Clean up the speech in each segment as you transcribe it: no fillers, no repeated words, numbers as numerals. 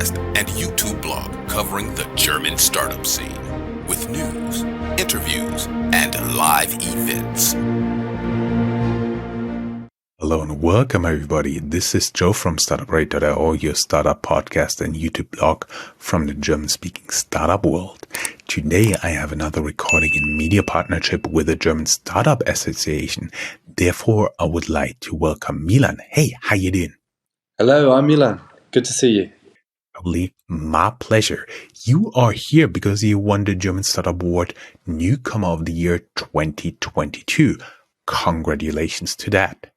podcast and YouTube blog covering the German startup scene with news, interviews, and live events. Hello and welcome everybody. This is Joe from Startuprad.io, your startup podcast and YouTube blog from the German-speaking startup world. Today I have another recording in media partnership with the German Startup Association. Therefore, I would like to welcome Milan. Hey, how you doing? Hello, I'm Milan. Good to see you. Probably my pleasure. You are here because you won the German Startup Award Newcomer of the Year 2022. Congratulations to that.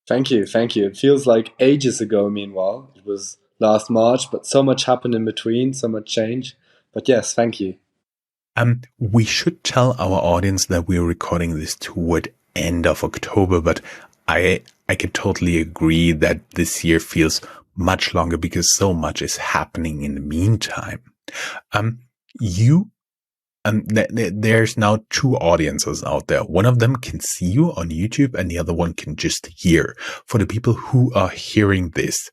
Thank you. It feels like ages ago, meanwhile. It was last March, but so much happened in between, so much change. But yes, thank you. We should tell our audience that we're recording this toward end of October, but I can totally agree that this year feels much longer because so much is happening in the meantime. There's now two audiences out there. One of them can see you on YouTube and the other one can just hear. For the people who are hearing this,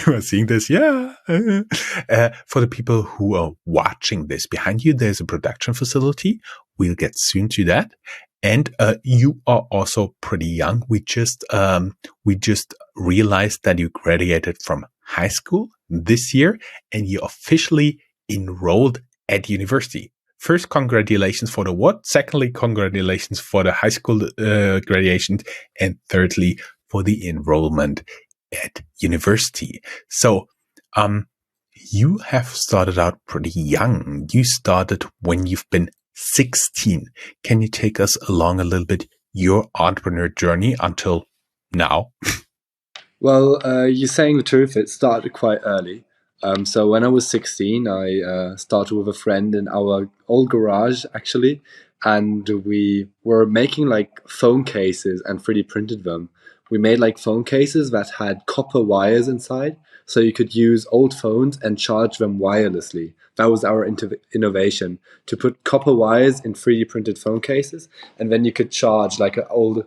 who are seeing this, yeah. For the people who are watching this, behind you, there's a production facility. We'll get soon to that. And you are also pretty young. We just realized that you graduated from high school this year and you officially enrolled at university. First, congratulations for the award. Secondly, congratulations for the high school graduation. And thirdly, for the enrollment at university. So, you have started out pretty young. You started when you've been 16. Can you take us along a little bit your entrepreneur journey until now? Well, you're saying the truth. It started quite early. So when I was 16, I started with a friend in our old garage, actually, and we were making like phone cases and 3D printed them. We made like phone cases that had copper wires inside, so you could use old phones and charge them wirelessly. That was our innovation, to put copper wires in 3D printed phone cases, and then you could charge like an old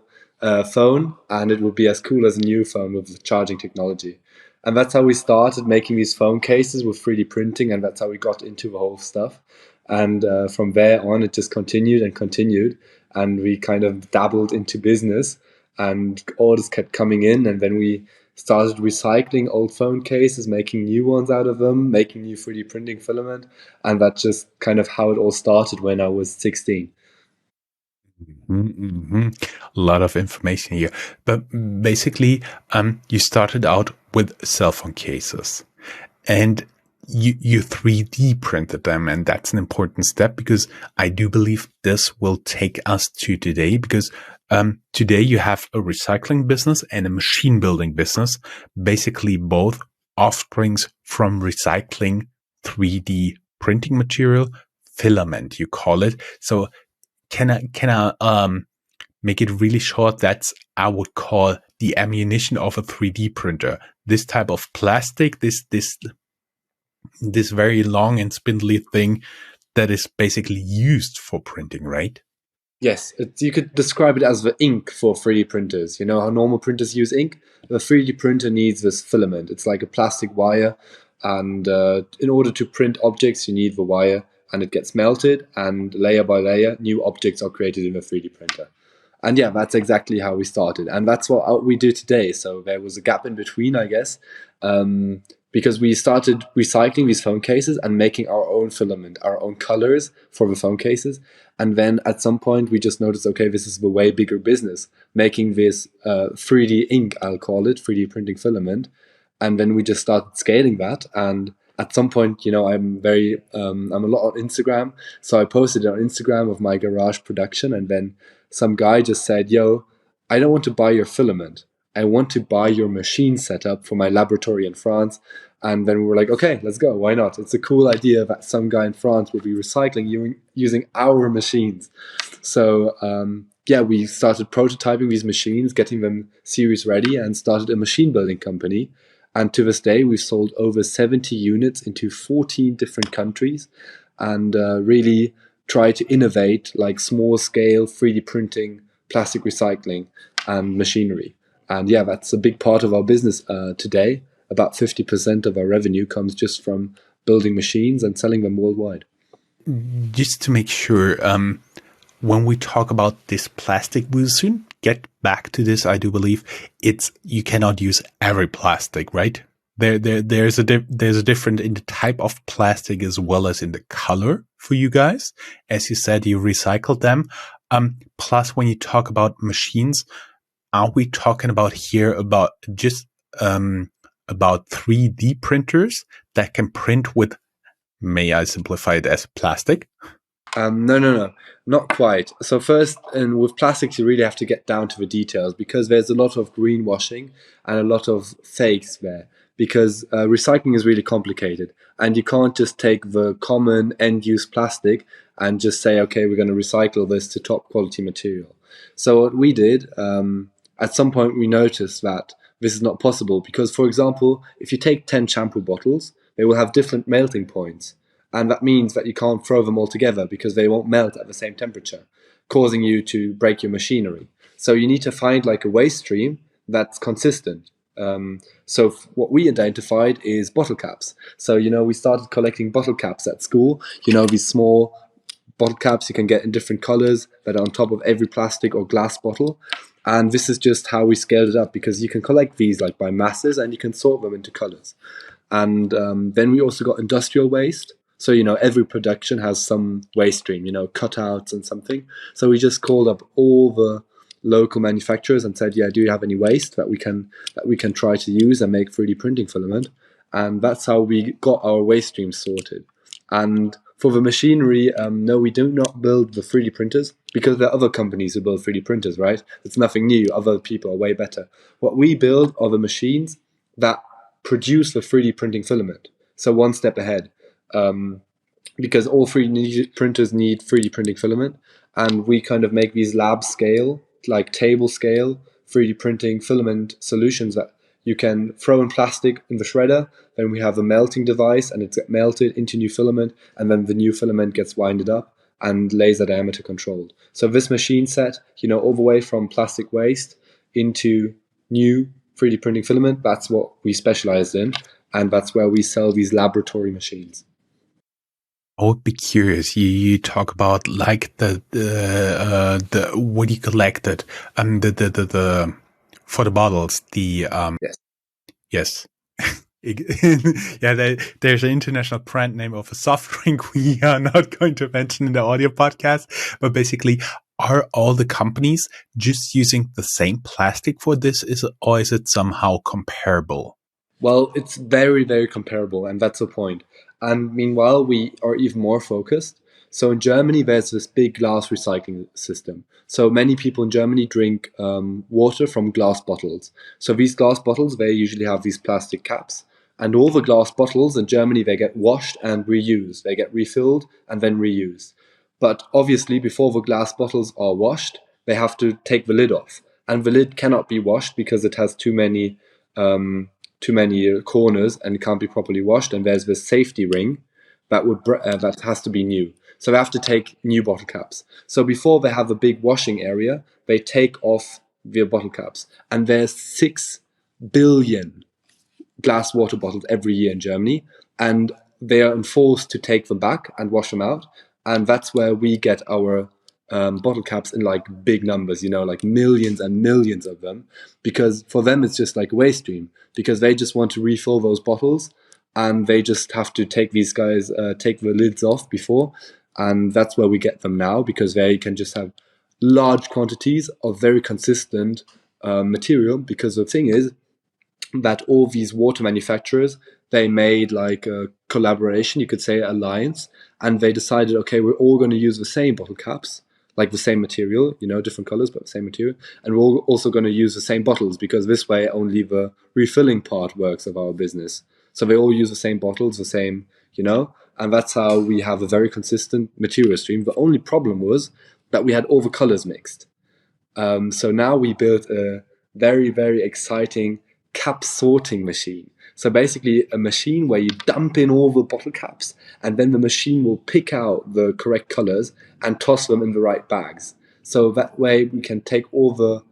phone, and it would be as cool as a new phone with the charging technology. And that's how we started making these phone cases with 3D printing, and that's how we got into the whole stuff. And from there on, it just continued, and we kind of dabbled into business, and orders kept coming in, and then we started recycling old phone cases, making new ones out of them, making new 3D printing filament, and that's just kind of how it all started when I was 16. Mm-hmm. A lot of information here, but basically, you started out with cell phone cases, and you 3D printed them, and that's an important step because I do believe this will take us to today. Because today you have a recycling business and a machine building business, basically both offsprings from recycling 3D printing material, filament, you call it. So. Can I make it really short? That's, I would call the ammunition of a 3D printer. This type of plastic, this very long and spindly thing that is basically used for printing, right? Yes, you could describe it as the ink for 3D printers. You know how normal printers use ink? The 3D printer needs this filament. It's like a plastic wire, and in order to print objects, you need the wire, and it gets melted, and layer by layer, new objects are created in the 3D printer. And yeah, that's exactly how we started. And that's what we do today. So there was a gap in between, I guess, because we started recycling these phone cases and making our own filament, our own colors for the phone cases. And then at some point, we just noticed, okay, this is the way bigger business, making this 3D ink, I'll call it, 3D printing filament. And then we just started scaling that. And at some point, you know, I'm a lot on Instagram. So I posted it on Instagram of my garage production. And then some guy just said, yo, I don't want to buy your filament. I want to buy your machine setup for my laboratory in France. And then we were like, okay, let's go. Why not? It's a cool idea that some guy in France will be recycling using our machines. So yeah, we started prototyping these machines, getting them series ready, and started a machine building company. And to this day, we've sold over 70 units into 14 different countries, and really try to innovate like small scale 3D printing, plastic recycling, and machinery. And yeah, that's a big part of our business today. about 50% of our revenue comes just from building machines and selling them worldwide. Just to make sure, when we talk about this plastic, we'll soon get back to this. I do believe you cannot use every plastic, right? There's a difference in the type of plastic as well as in the color for you guys. As you said, you recycled them. Plus, when you talk about machines, are we talking about here about just about 3D printers that can print with, may I simplify it as plastic? No, not quite. So first, and with plastics, you really have to get down to the details because there's a lot of greenwashing and a lot of fakes there. Because recycling is really complicated, and you can't just take the common end-use plastic and just say, okay, we're going to recycle this to top quality material. So what we did, at some point, we noticed that this is not possible because, for example, if you take 10 shampoo bottles, they will have different melting points. And that means that you can't throw them all together because they won't melt at the same temperature, causing you to break your machinery. So you need to find like a waste stream that's consistent. So what we identified is bottle caps. So, we started collecting bottle caps at school, these small bottle caps you can get in different colors that are on top of every plastic or glass bottle. And this is just how we scaled it up because you can collect these like by masses and you can sort them into colors. And then we also got industrial waste. So, every production has some waste stream, cutouts and something. So we just called up all the local manufacturers and said, yeah, do you have any waste that we can try to use and make 3D printing filament? And that's how we got our waste streams sorted. And for the machinery, no, we do not build the 3D printers because there are other companies who build 3D printers, right? It's nothing new. Other people are way better. What we build are the machines that produce the 3D printing filament. So one step ahead. Because all 3D printers need 3D printing filament, and we kind of make these lab scale, like table scale 3D printing filament solutions that you can throw in plastic in the shredder. Then we have a melting device and it's melted into new filament, and then the new filament gets winded up and laser diameter controlled. So this machine set, all the way from plastic waste into new 3D printing filament, that's what we specialized in, and that's where we sell these laboratory machines. I would be curious. You talk about like the what you collected, the for the bottles, the yes. Yeah, there's an international brand name of a soft drink we are not going to mention in the audio podcast, but basically, are all the companies just using the same plastic for this, or is it somehow comparable? Well, it's very, very comparable, and that's the point. And meanwhile, we are even more focused. So in Germany, there's this big glass recycling system. So many people in Germany drink water from glass bottles. So these glass bottles, they usually have these plastic caps. And all the glass bottles in Germany, they get washed and reused. They get refilled and then reused. But obviously, before the glass bottles are washed, they have to take the lid off. And the lid cannot be washed because it has too many corners and it can't be properly washed. And there's this safety ring that has to be new. So they have to take new bottle caps. So before they have a big washing area, they take off the bottle caps. And there's 6 billion glass water bottles every year in Germany. And they are enforced to take them back and wash them out. And that's where we get our bottle caps in like big numbers, like millions and millions of them, because for them it's just like a waste stream, because they just want to refill those bottles and they just have to take these guys, take the lids off before. And that's where we get them now, because they can just have large quantities of very consistent material. Because the thing is that all these water manufacturers, they made like a collaboration, you could say alliance, and they decided, okay, we're all going to use the same bottle caps, like the same material, different colors, but the same material. And we're also going to use the same bottles, because this way only the refilling part works of our business. So they all use the same bottles, the same, and that's how we have a very consistent material stream. The only problem was that we had all the colors mixed. So now we built a very, very exciting cap sorting machine. So basically a machine where you dump in all the bottle caps and then the machine will pick out the correct colors and toss them in the right bags. So that way we can take all the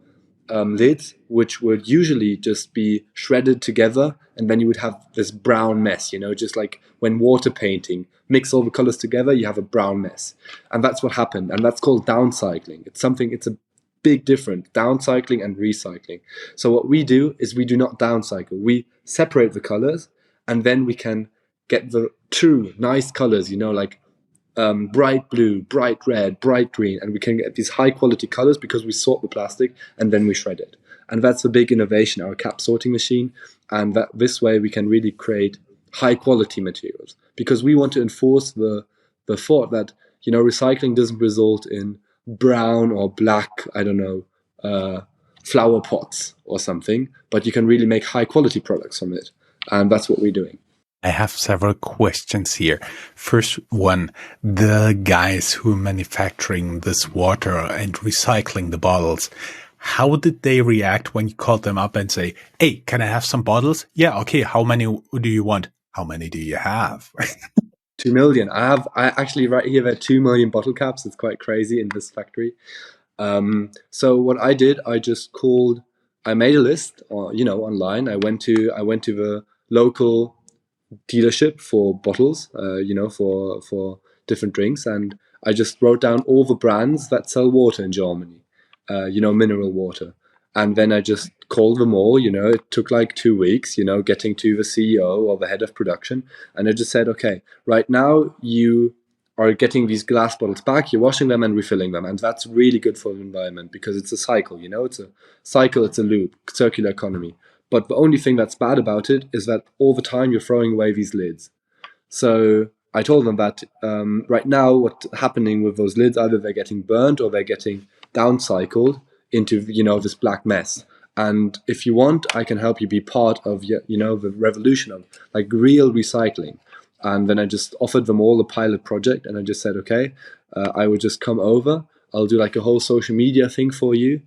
lids, which would usually just be shredded together, and then you would have this brown mess, just like when water painting, mix all the colors together, you have a brown mess. And that's what happened. And that's called downcycling. It's a big difference, downcycling and recycling. So what we do is we do not downcycle. We separate the colors, and then we can get the true nice colors, like bright blue, bright red, bright green, and we can get these high quality colors because we sort the plastic and then we shred it. And that's the big innovation, our cap sorting machine. And that this way we can really create high quality materials, because we want to enforce the thought that recycling doesn't result in brown or black, I don't know, flower pots or something, but you can really make high quality products from it. And that's what we're doing. I have several questions here. First one, the guys who are manufacturing this water and recycling the bottles, how did they react when you called them up and say, hey, can I have some bottles? Yeah, okay, how many do you want? How many do you have? 2 million. I actually right here, there are 2 million bottle caps. It's quite crazy in this factory. So what I did, I made a list, online. I went to the local dealership for bottles, for different drinks, and I just wrote down all the brands that sell water in Germany, mineral water, and then I just called them all. It took like 2 weeks, getting to the CEO or the head of production, and I just said, okay, right now you are getting these glass bottles back, you're washing them and refilling them, and that's really good for the environment because it's a cycle. It's a cycle, it's a loop, circular economy. But the only thing that's bad about it is that all the time you're throwing away these lids. So I told them that right now what's happening with those lids, either they're getting burnt or they're getting downcycled into this black mess. And if you want, I can help you be part of the revolution of like real recycling. And then I just offered them all a pilot project, and I just said, okay, I would just come over. I'll do like a whole social media thing for you,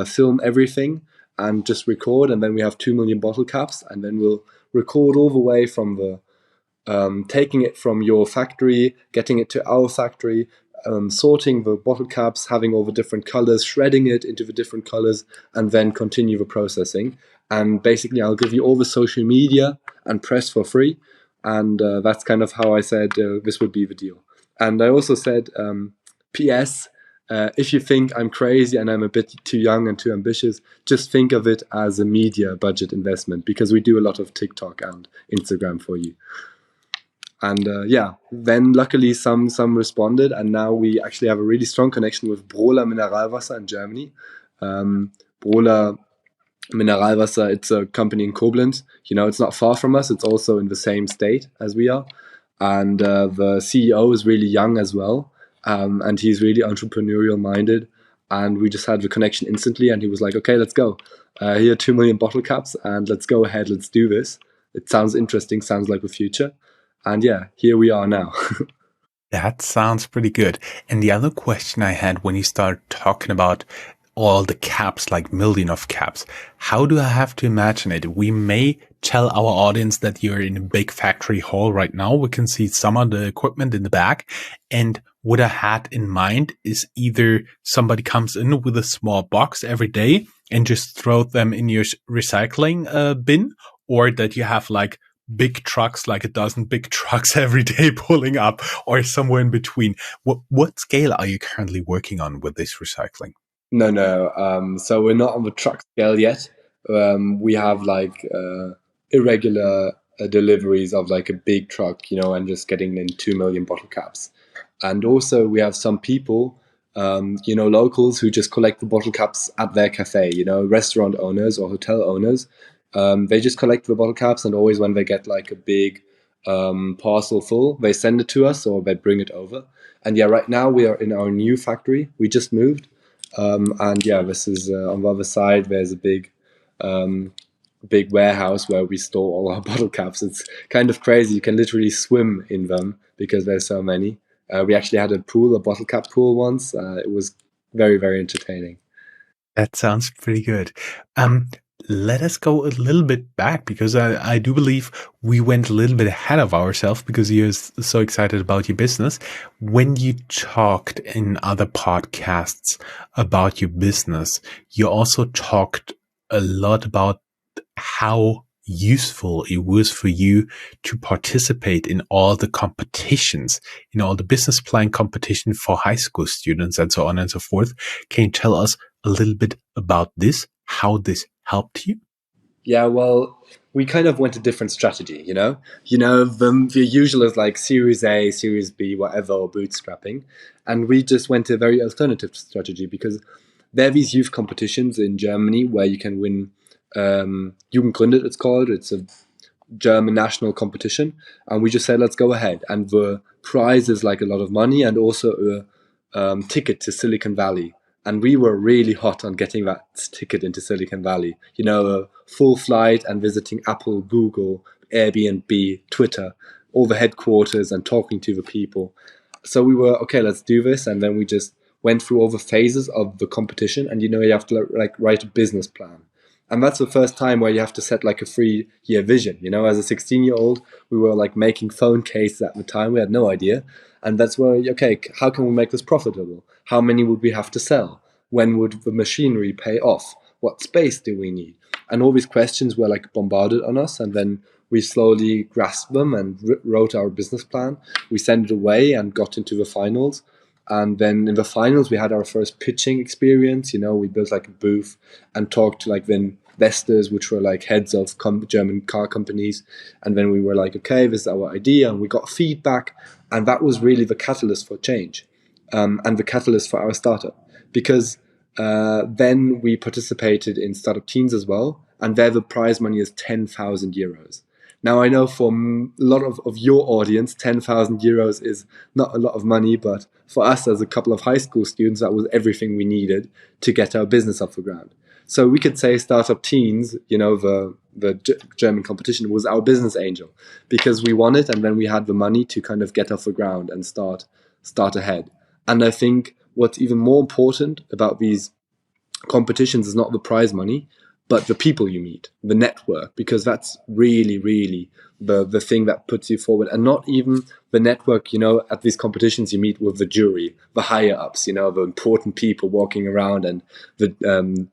film everything, and just record. And then we have 2 million bottle caps, and then we'll record all the way from the taking it from your factory, getting it to our factory, sorting the bottle caps, having all the different colors, shredding it into the different colors, and then continue the processing. And basically, I'll give you all the social media and press for free. And that's kind of how I said this would be the deal. And I also said, P.S., if you think I'm crazy and I'm a bit too young and too ambitious, just think of it as a media budget investment, because we do a lot of TikTok and Instagram for you. And then luckily some responded, and now we actually have a really strong connection with Brola Mineralwasser in Germany. Brola Mineralwasser, it's a company in Koblenz. It's not far from us. It's also in the same state as we are. And the CEO is really young as well. And he's really entrepreneurial minded. And we just had the connection instantly. And he was like, okay, let's go. Here are 2 million bottle caps, and let's go ahead. Let's do this. It sounds interesting. Sounds like the future. And yeah, here we are now. That sounds pretty good. And the other question I had when you started talking about all the caps, like million of caps, how do I have to imagine it? We may tell our audience that you're in a big factory hall right now. We can see some of the equipment in the back. And what I had in mind is either somebody comes in with a small box every day and just throw them in your recycling bin, or that you have like big trucks, like a dozen big trucks every day pulling up, or somewhere in between. What scale are you currently working on with this recycling? No. So we're not on the truck scale yet. We have like irregular deliveries of like a big truck, and just getting in 2 million bottle caps. And also we have some people, locals who just collect the bottle caps at their cafe, restaurant owners or hotel owners. They just collect the bottle caps, and always when they get like a big parcel full, they send it to us or they bring it over. And yeah, right now we are in our new factory. We just moved. And yeah, this is on the other side. There's a big warehouse where we store all our bottle caps. It's kind of crazy. You can literally swim in them because there's so many. We actually had a bottle cap pool once. It was very, very entertaining. That sounds pretty good. let us go a little bit back, because I do believe we went a little bit ahead of ourselves because you're so excited about your business. When you talked in other podcasts about your business, you also talked a lot about how useful it was for you to participate in all the competitions, in all the business plan competition for high school students and so on and so forth. Can you tell us a little bit about this, how this helped you? Yeah, well, we kind of went a different strategy, you know? The usual is like Series A, Series B, whatever, or bootstrapping. And we just went a very alternative strategy because there are these youth competitions in Germany where you can win Jugendgründet, it's called. It's a German national competition. And we just said, let's go ahead. And the prize is like a lot of money and also a ticket to Silicon Valley. And we were really hot on getting that ticket into Silicon Valley. You know, a full flight and visiting Apple, Google, Airbnb, Twitter, all the headquarters and talking to the people. So we were, okay, let's do this. And then we just went through all the phases of the competition. And, you have to like write a business plan. And that's the first time where you have to set like a 3-year vision. As a 16-year-old, we were like making phone cases at the time. We had no idea. And that's where, okay, how can we make this profitable? How many would we have to sell? When would the machinery pay off? What space do we need? And all these questions were like bombarded on us. And then we slowly grasped them and wrote our business plan. We sent it away and got into the finals. And then in the finals, we had our first pitching experience. We built like a booth and talked to like the investors, which were like heads of German car companies. And then we were like, okay, this is our idea. And we got feedback. And that was really the catalyst for change and the catalyst for our startup. Because then we participated in Startup Teens as well. And there the prize money is 10,000 euros. Now, I know for a lot of your audience, 10,000 euros is not a lot of money, but for us as a couple of high school students, that was everything we needed to get our business off the ground. So we could say Startup Teens, the German competition, was our business angel because we won it and then we had the money to kind of get off the ground and start ahead. And I think what's even more important about these competitions is not the prize money, but the people you meet, the network, because that's really, really the thing that puts you forward. And not even the network, at these competitions you meet with the jury, the higher ups, the important people walking around and the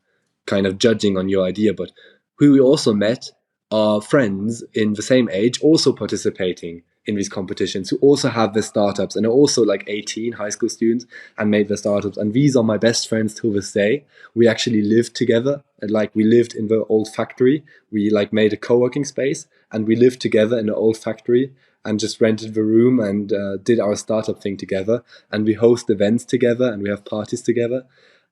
kind of judging on your idea. But who we also met are friends in the same age also participating in these competitions who also have their startups and are also like 18 high school students and made their startups. And these are my best friends till this day. We actually lived together. Like we lived in the old factory. We like made a co-working space and we lived together in the old factory and just rented the room and did our startup thing together. And we host events together and we have parties together.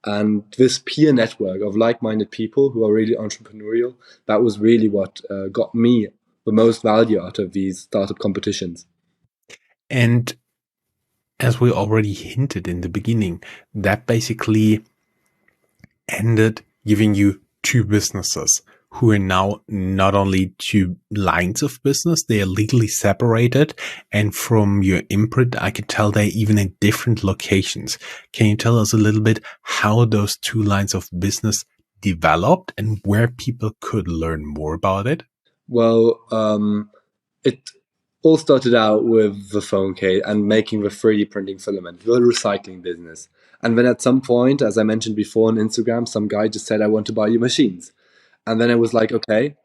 And this peer network of like-minded people who are really entrepreneurial, that was really what got me the most value out of these startup competitions. And as we already hinted in the beginning, that basically ended giving you two businesses who are now not only two lines of business, they are legally separated. And from your imprint, I could tell they're even in different locations. Can you tell us a little bit how those two lines of business developed and where people could learn more about it? Well, it all started out with the phone case and making the 3D printing filament, the recycling business. And then at some point, as I mentioned before on Instagram, some guy just said, I want to buy your machines. And then I was like, okay,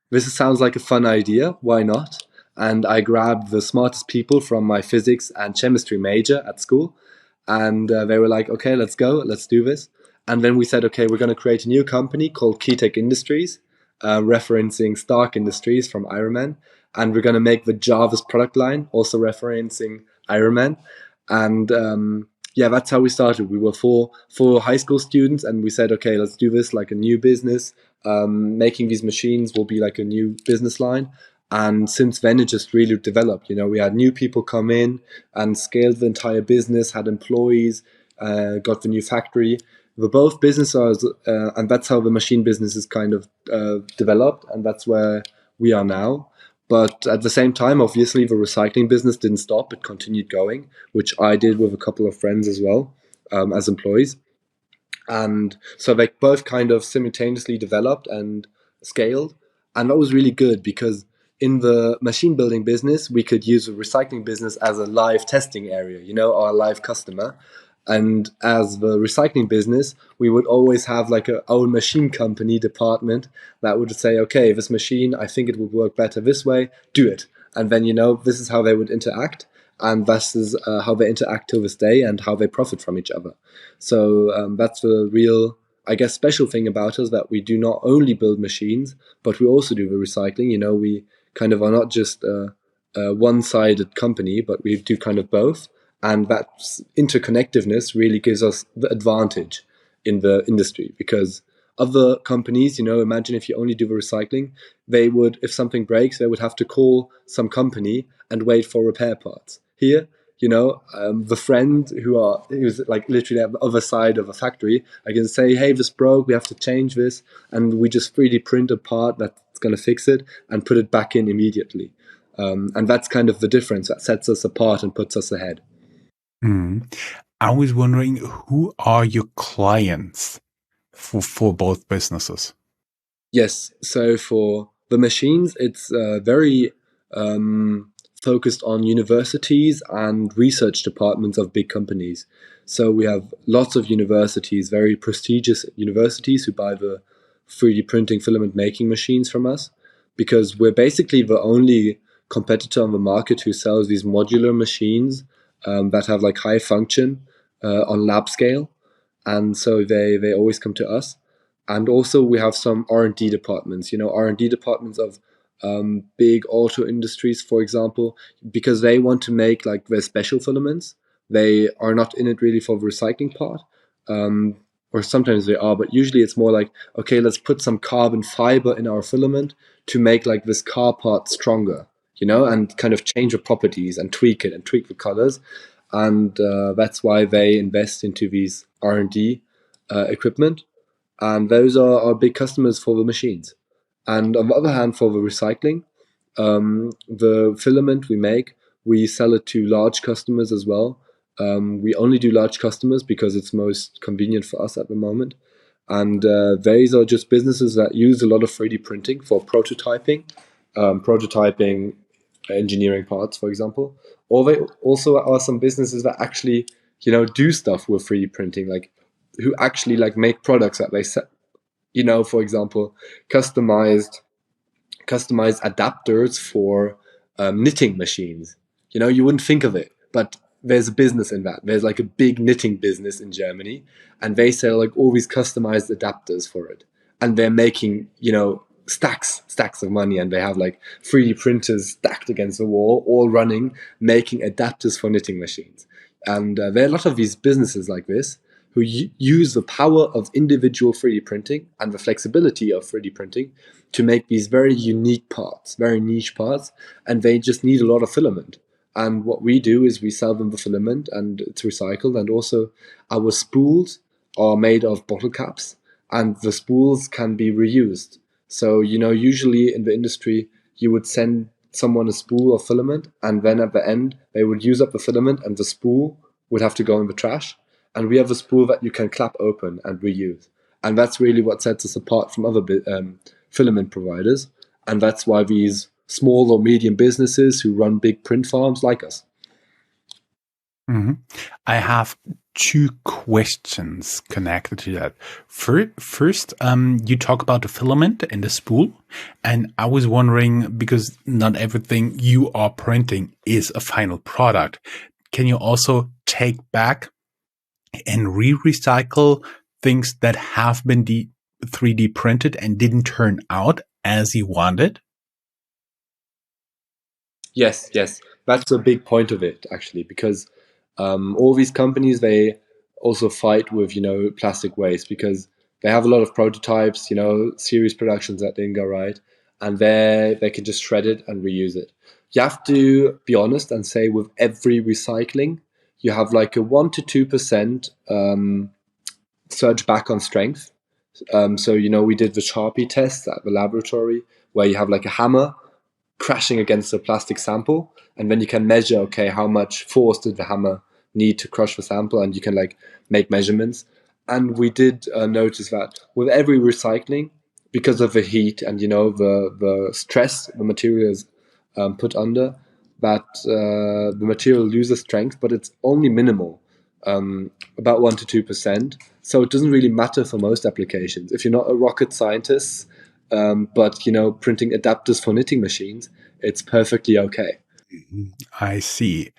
this sounds like a fun idea. Why not? And I grabbed the smartest people from my physics and chemistry major at school. And they were like, okay, let's go. Let's do this. And then we said, okay, we're going to create a new company called QiTech Industries, referencing Stark Industries from Iron Man. And we're going to make the Jarvis product line, also referencing Iron Man. And yeah, that's how we started. We were four high school students, and we said, okay, let's do this like a new business. Making these machines will be like a new business line. And since then, it just really developed. We had new people come in and scaled the entire business, had employees, got the new factory. We're both businesses, and that's how the machine business is kind of developed, and that's where we are now. But at the same time, obviously, the recycling business didn't stop. It continued going, which I did with a couple of friends as well, as employees. And so they both kind of simultaneously developed. And scaled. And that was really good because in the machine building business, we could use the recycling business as a live testing area, our live customer. And as the recycling business, we would always have like our own machine company department that would say, okay, this machine, I think it would work better this way, do it. And then, this is how they would interact. And this is how they interact till this day and how they profit from each other. So that's the real, I guess, special thing about us, that we do not only build machines, but we also do the recycling. We kind of are not just a one-sided company, but we do kind of both. And that interconnectiveness really gives us the advantage in the industry, because other companies, imagine if you only do the recycling, they would, if something breaks, they would have to call some company and wait for repair parts. Here, the friend who's like literally at the other side of a factory, I can say, hey, this broke, we have to change this, and we just 3D print a part that's going to fix it and put it back in immediately. And that's kind of the difference that sets us apart and puts us ahead. I was wondering, who are your clients for both businesses? Yes, so for the machines, it's very focused on universities and research departments of big companies. So we have lots of universities, very prestigious universities, who buy the 3D printing filament making machines from us, because we're basically the only competitor on the market who sells these modular machines that have like high function on lab scale. And so they always come to us. And also we have some R&D departments, R&D departments of big auto industries, for example, because they want to make like their special filaments. They are not in it really for the recycling part, or sometimes they are, but usually it's more like, okay, let's put some carbon fiber in our filament to make like this car part stronger, and kind of change the properties and tweak it and tweak the colors. And that's why they invest into these R&D equipment. And those are our big customers for the machines. And on the other hand, for the recycling, the filament we make, we sell it to large customers as well. We only do large customers because it's most convenient for us at the moment. And these are just businesses that use a lot of 3D printing for prototyping engineering parts, for example. Or they also are some businesses that actually, do stuff with 3D printing, like who actually like make products that they set, for example, customized adapters for knitting machines. You wouldn't think of it, but there's a business in that. There's like a big knitting business in Germany, and they sell like all these customized adapters for it. And they're making, stacks of money, and they have like 3D printers stacked against the wall, all running, making adapters for knitting machines. And there are a lot of these businesses like this who use the power of individual 3D printing and the flexibility of 3D printing to make these very unique parts, very niche parts, and they just need a lot of filament. And what we do is we sell them the filament, and it's recycled, and also our spools are made of bottle caps, and the spools can be reused. So, usually in the industry, you would send someone a spool of filament, and then at the end, they would use up the filament, and the spool would have to go in the trash. And we have a spool that you can clap open and reuse. And that's really what sets us apart from other filament providers. And that's why these small or medium businesses who run big print farms like us. I have two questions connected to that. First, you talk about the filament and the spool, and I was wondering, because not everything you are printing is a final product, can you also take back and recycle things that have been 3D printed and didn't turn out as you wanted? Yes, that's a big point of it, actually, because all these companies, they also fight with, plastic waste, because they have a lot of prototypes, series productions that didn't go right, and they can just shred it and reuse it. You have to be honest and say, with every recycling, you have like a 1 to 2% surge back on strength. So, we did the Sharpie test at the laboratory, where you have like a hammer crashing against a plastic sample, and then you can measure, okay, how much force did the hammer need to crush the sample, and you can like make measurements. And we did notice that with every recycling, because of the heat and the stress the material is put under, that the material loses strength, but it's only minimal, about 1 to 2%. So it doesn't really matter for most applications. If you're not a rocket scientist, but printing adapters for knitting machines, it's perfectly okay. I see.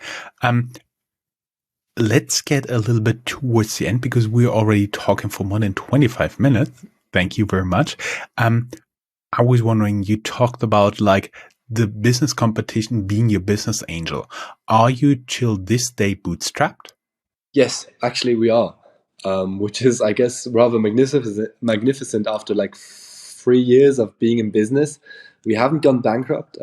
Let's get a little bit towards the end because we're already talking for more than 25 minutes. Thank you very much. I was wondering, you talked about like the business competition being your business angel. Are you till this day bootstrapped? Yes, actually we are, which is, I guess, rather magnificent after like 3 years of being in business. We haven't gone bankrupt.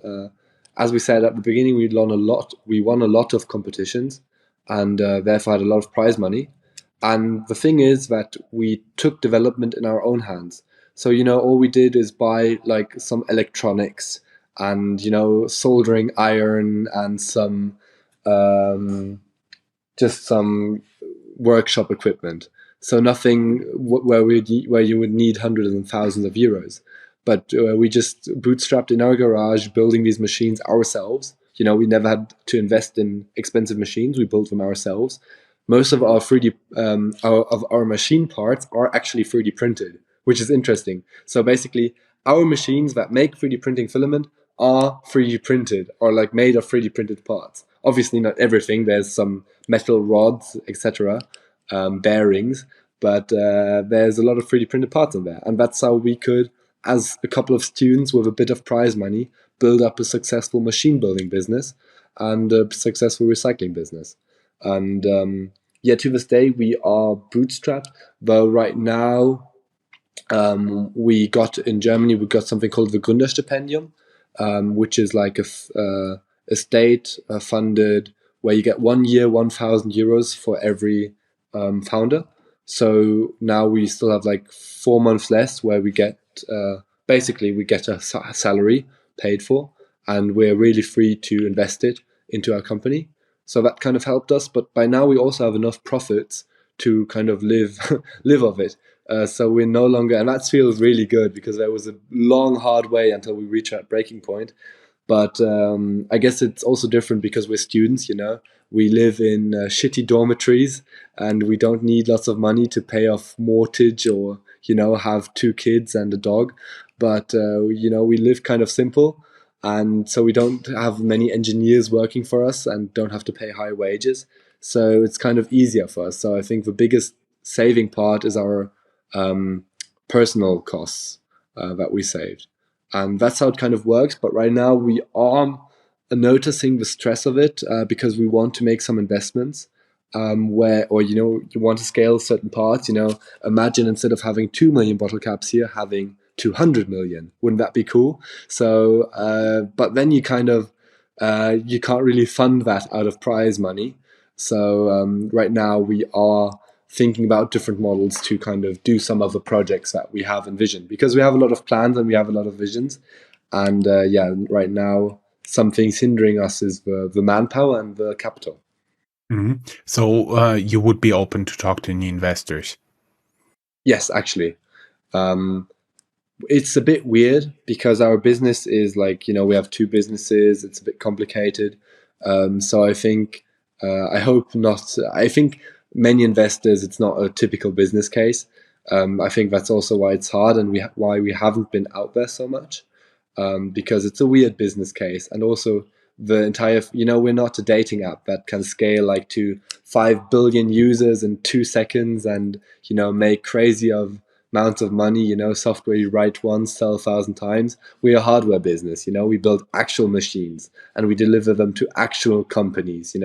As we said at the beginning, we won a lot. We won a lot of competitions, and therefore had a lot of prize money. And the thing is that we took development in our own hands. So all we did is buy like some electronics and soldering iron and um, some workshop equipment. So nothing where you would need hundreds and thousands of euros. But we just bootstrapped in our garage, building these machines ourselves. We never had to invest in expensive machines. We built them ourselves. Most of our 3D of our machine parts are actually 3D printed, which is interesting. So basically, our machines that make 3D printing filament are 3D printed, or like made of 3D printed parts. Obviously, not everything. There's some metal rods, etc., bearings, but there's a lot of 3D printed parts in there, and that's how we could, as a couple of students with a bit of prize money, build up a successful machine building business and a successful recycling business. And yeah, to this day we are bootstrapped, though right now we got in Germany, we got something called the Gründerstipendium, which is like a state funded, where you get 1 year, 1,000 euros for every founder. So now we still have like 4 months less where we get basically we get a salary paid for, and we're really free to invest it into our company. So that kind of helped us. But by now we also have enough profits to kind of live live of it. So we're no longer, and that feels really good because there was a long, hard way until we reach that breaking point. But I guess it's also different because we're students, We live in shitty dormitories, and we don't need lots of money to pay off mortgage or, have 2 kids and a dog. But, we live kind of simple. And so we don't have many engineers working for us and don't have to pay high wages. So it's kind of easier for us. So I think the biggest saving part is our personal costs that we saved. And that's how it kind of works. But right now we are noticing the stress of it because we want to make some investments or you want to scale certain parts. Imagine instead of having 2 million bottle caps here, having 200 million. Wouldn't that be cool? So, but then you kind of you can't really fund that out of prize money. So right now we are thinking about different models to kind of do some of the projects that we have envisioned, because we have a lot of plans and we have a lot of visions. And yeah, right now some things hindering us is the manpower and the capital. Mm-hmm. So you would be open to talk to new investors? Yes, actually. It's a bit weird because our business is like, we have 2 businesses. It's a bit complicated. So I think, I hope not. I think many investors, it's not a typical business case. I think that's also why it's hard, and why we haven't been out there so much, because it's a weird business case. And also the entire, we're not a dating app that can scale like to 5 billion users in 2 seconds and, make crazy of amounts of money, software you write once, sell 1,000 times. We're a hardware business, we build actual machines and we deliver them to actual companies,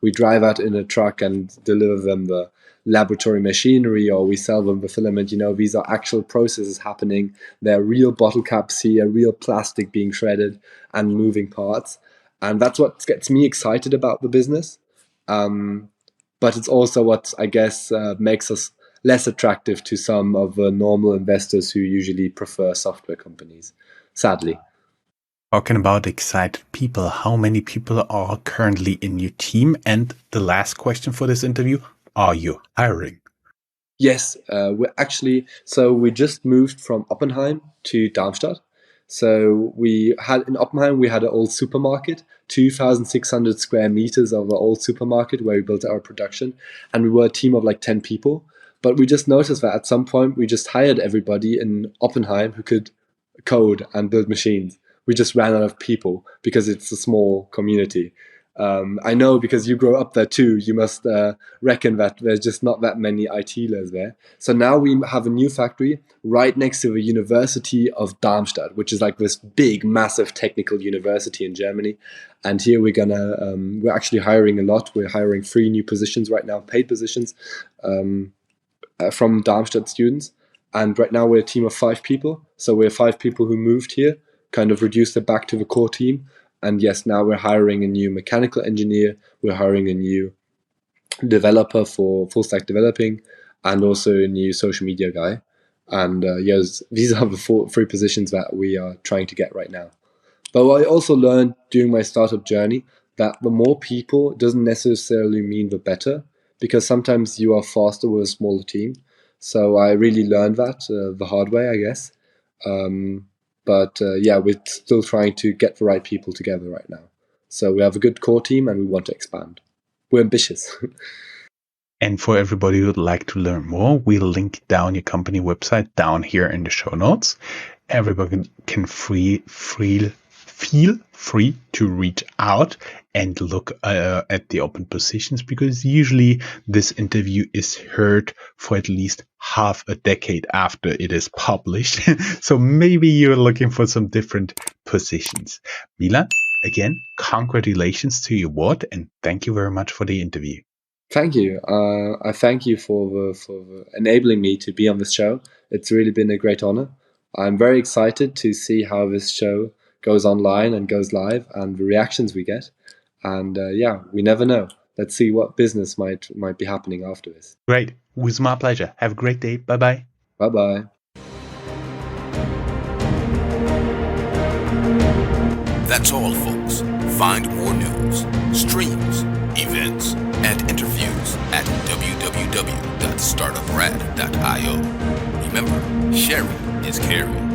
we drive out in a truck and deliver them the laboratory machinery, or we sell them the filament. These are actual processes happening. They're real bottle caps here, real plastic being shredded and moving parts. And that's what gets me excited about the business. But it's also what, I guess, makes us less attractive to some of the normal investors who usually prefer software companies, sadly. Talking about excited people, how many people are currently in your team? And the last question for this interview, are you hiring? Yes, we just moved from Oppenheim to Darmstadt. So in Oppenheim, we had an old supermarket, 2,600 square meters of an old supermarket where we built our production. And we were a team of like 10 people. But we just noticed that at some point, we just hired everybody in Oppenheim who could code and build machines. We just ran out of people because it's a small community. I know because you grow up there too, you must reckon that there's just not that many ITlers there. So now we have a new factory right next to the University of Darmstadt, which is like this big, massive technical university in Germany. And here we're actually hiring a lot. We're hiring 3 new positions right now, paid positions from Darmstadt students. And right now we're a team of 5 people. So we're 5 people who moved here, kind of reduced it back to the core team. And yes, now we're hiring a new mechanical engineer. We're hiring a new developer for full stack developing, and also a new social media guy. And yes, these are the 3 positions that we are trying to get right now. But what I also learned during my startup journey, that the more people doesn't necessarily mean the better, because sometimes you are faster with a smaller team. So I really learned that the hard way, I guess. But we're still trying to get the right people together right now. So we have a good core team and we want to expand. We're ambitious. And for everybody who would like to learn more, we'll link down your company website down here in the show notes. Everybody can feel free to reach out and look at the open positions, because usually this interview is heard for at least half a decade after it is published. So maybe you're looking for some different positions. Milan, again, congratulations to your award, and thank you very much for the interview. Thank you. I thank you for enabling me to be on this show. It's really been a great honor. I'm very excited to see how this show goes online and goes live, and the reactions we get. And we never know. Let's see what business might be happening after this. Great. It was my pleasure. Have a great day. Bye-bye. Bye-bye. That's all, folks. Find more news, streams, events, and interviews at www.startuprad.io. Remember, sharing is caring.